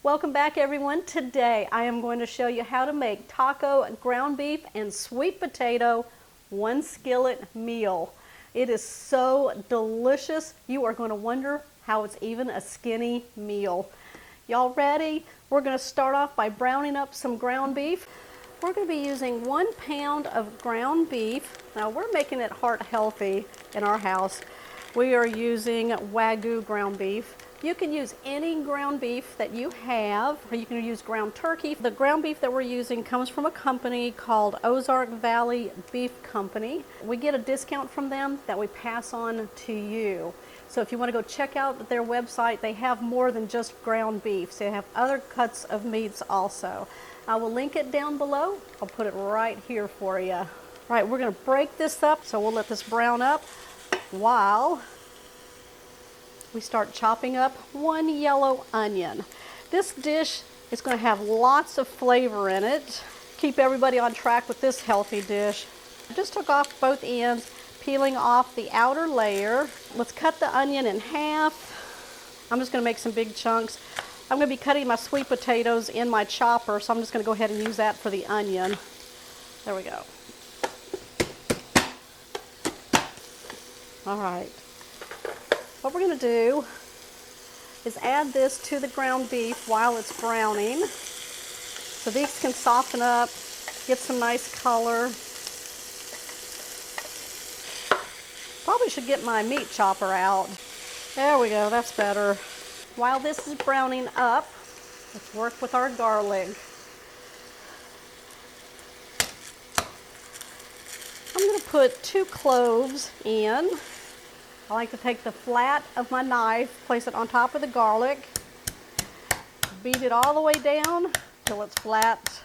Welcome back, everyone. Today I am going to show you how to make taco, ground beef, and sweet potato one skillet meal. It is so delicious. You are going to wonder how it's even a skinny meal. Y'all ready? We're going to start off by browning up some ground beef. We're going to be using 1 pound of ground beef. Now we're making it heart healthy in our house. We are using Wagyu ground beef. You can use any ground beef that you have, or you can use ground turkey. The ground beef that we're using comes from a company called Ozark Valley Beef Company. We get a discount from them that we pass on to you. So if you want to go check out their website, they have more than just ground beef. So they have other cuts of meats also. I will link it down below. I'll put it right here for you. All right, we're going to break this up, so we'll let this brown up while we start chopping up 1 yellow onion. This dish is going to have lots of flavor in it. Keep everybody on track with this healthy dish. I just took off both ends, peeling off the outer layer. Let's cut the onion in half. I'm just going to make some big chunks. I'm going to be cutting my sweet potatoes in my chopper, so I'm just going to go ahead and use that for the onion. There we go. All right. What we're going to do is add this to the ground beef while it's browning. So these can soften up, get some nice color. Probably should get my meat chopper out. There we go, that's better. While this is browning up, let's work with our garlic. I'm going to put 2 cloves in. I like to take the flat of my knife, place it on top of the garlic, beat it all the way down till it's flat.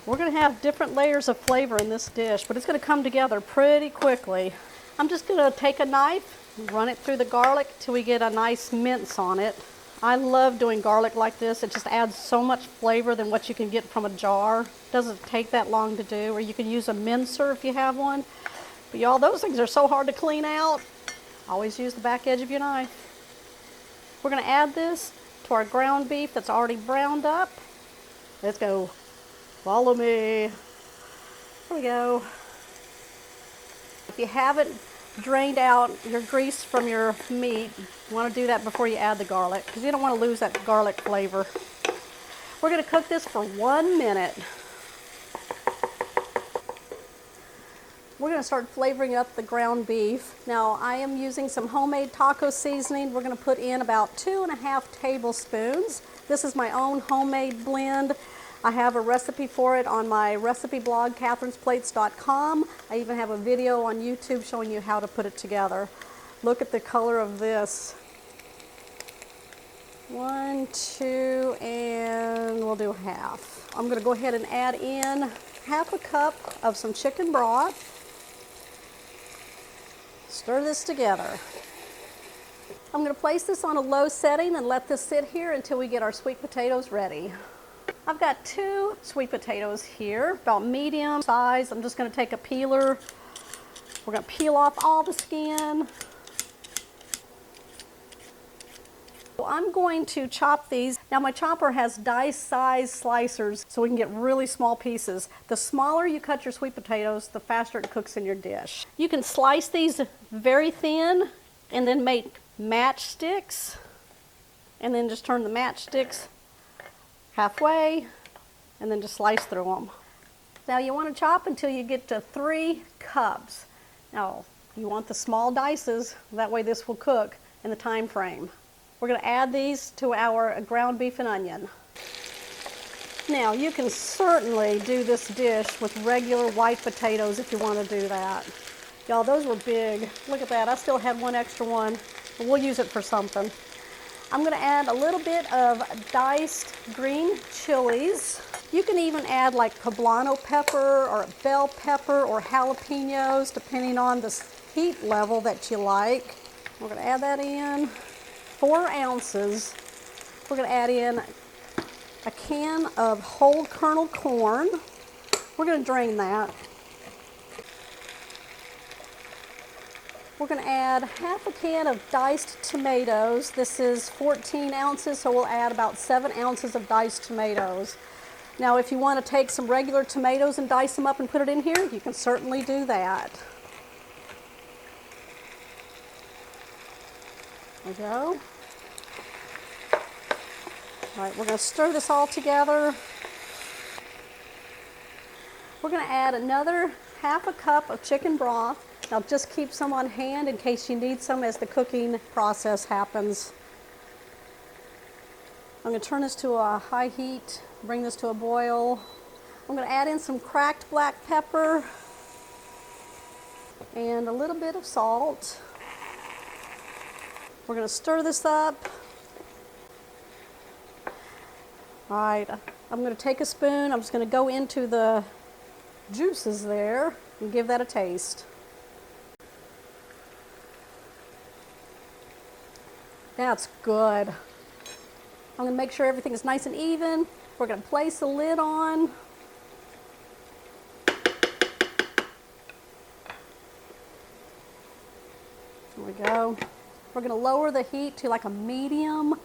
We're going to have different layers of flavor in this dish, but it's going to come together pretty quickly. I'm just going to take a knife, run it through the garlic till we get a nice mince on it. I love doing garlic like this. It just adds so much flavor than what you can get from a jar. It doesn't take that long to do, or you can use a mincer if you have one. But y'all, those things are so hard to clean out. Always use the back edge of your knife. We're going to add this to our ground beef that's already browned up. Let's go. Follow me. There we go. If you haven't drained out your grease from your meat, you want to do that before you add the garlic, because you don't want to lose that garlic flavor. We're going to cook this for 1 minute. We're going to start flavoring up the ground beef. Now I am using some homemade taco seasoning. We're going to put in about 2.5 tablespoons. This is my own homemade blend. I have a recipe for it on my recipe blog, catherinesplates.com. I even have a video on YouTube showing you how to put it together. Look at the color of this. 1, 2, and we'll do half. I'm going to go ahead and add in 1/2 cup of some chicken broth. Stir this together. I'm going to place this on a low setting and let this sit here until we get our sweet potatoes ready. I've got 2 sweet potatoes here, about medium size. I'm just going to take a peeler. We're going to peel off all the skin. I'm going to chop these. Now my chopper has dice-sized slicers, so we can get really small pieces. The smaller you cut your sweet potatoes, the faster it cooks in your dish. You can slice these very thin and then make matchsticks, and then just turn the matchsticks halfway and then just slice through them. Now you want to chop until you get to 3 cups. Now you want the small dices, that way this will cook in the time frame. We're going to add these to our ground beef and onion. Now you can certainly do this dish with regular white potatoes if you want to do that. Y'all, those were big. Look at that. I still had 1 extra one, but we'll use it for something. I'm going to add a little bit of diced green chilies. You can even add like poblano pepper or bell pepper or jalapenos, depending on the heat level that you like. We're going to add that in. 4 ounces. We're going to add in a can of whole kernel corn. We're going to drain that. We're going to add half a can of diced tomatoes. This is 14 ounces, so we'll add about 7 ounces of diced tomatoes. Now, if you want to take some regular tomatoes and dice them up and put it in here, you can certainly do that. There we go. All right, we're going to stir this all together. We're going to add another half a cup of chicken broth. Now just keep some on hand in case you need some as the cooking process happens. I'm going to turn this to a high heat, bring this to a boil. I'm going to add in some cracked black pepper and a little bit of salt. We're going to stir this up. All right, I'm going to take a spoon. I'm just going to go into the juices there and give that a taste. That's good. I'm going to make sure everything is nice and even. We're going to place the lid on. There we go. We're going to lower the heat to like a medium.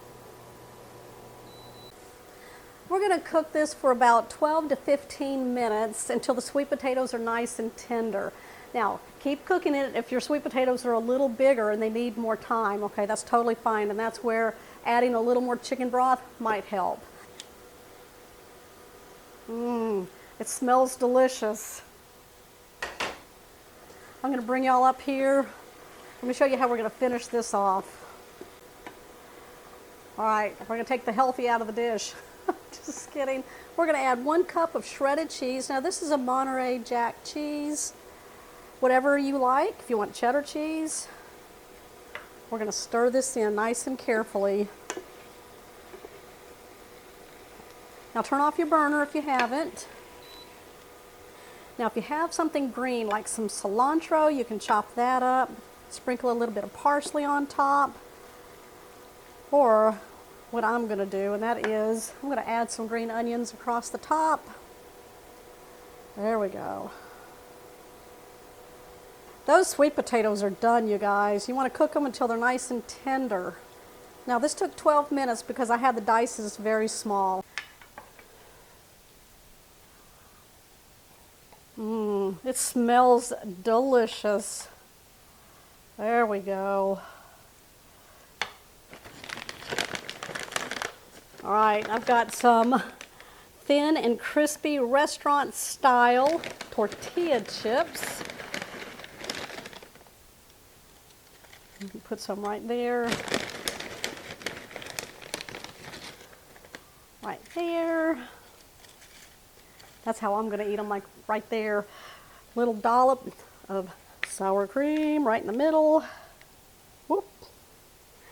We're going to cook this for about 12 to 15 minutes until the sweet potatoes are nice and tender. Now, keep cooking it if your sweet potatoes are a little bigger and they need more time. Okay, that's totally fine, and that's where adding a little more chicken broth might help. It smells delicious. I'm going to bring y'all up here. Let me show you how we're going to finish this off. All right, we're going to take the healthy out of the dish. Just kidding. We're going to add 1 cup of shredded cheese. Now this is a Monterey Jack cheese. Whatever you like. If you want cheddar cheese. We're going to stir this in nice and carefully. Now turn off your burner if you haven't. Now if you have something green like some cilantro, you can chop that up. Sprinkle a little bit of parsley on top. Or what I'm going to do, and that is I'm going to add some green onions across the top. There we go. Those sweet potatoes are done, you guys. You want to cook them until they're nice and tender. Now this took 12 minutes because I had the dices very small. It smells delicious. There we go. All right, I've got some thin and crispy restaurant style tortilla chips. You can put some right there. Right there. That's how I'm gonna eat them, like right there. Little dollop of sour cream right in the middle. Whoop.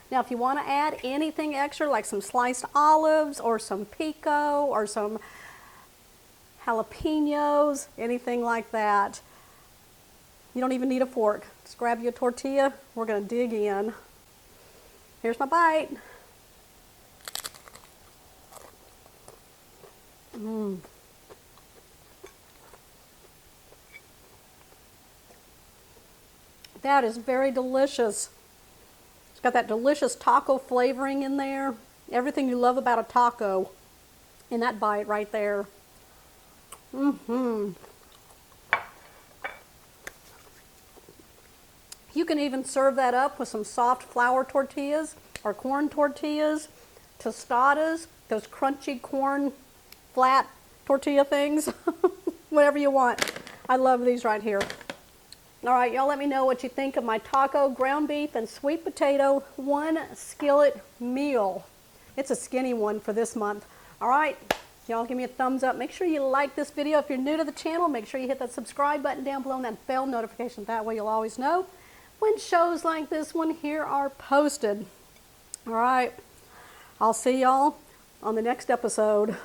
Now if you want to add anything extra like some sliced olives or some pico or some jalapenos, anything like that, you don't even need a fork. Just grab you a tortilla. We're going to dig in. Here's my bite. That is very delicious. It's got that delicious taco flavoring in there. Everything you love about a taco in that bite right there. You can even serve that up with some soft flour tortillas or corn tortillas, tostadas, those crunchy corn flat tortilla things, whatever you want. I love these right here. All right, y'all let me know what you think of my taco, ground beef, and sweet potato 1 skillet meal. It's a skinny one for this month. All right, y'all give me a thumbs up. Make sure you like this video. If you're new to the channel, make sure you hit that subscribe button down below and that bell notification. That way you'll always know when shows like this one here are posted. All right, I'll see y'all on the next episode.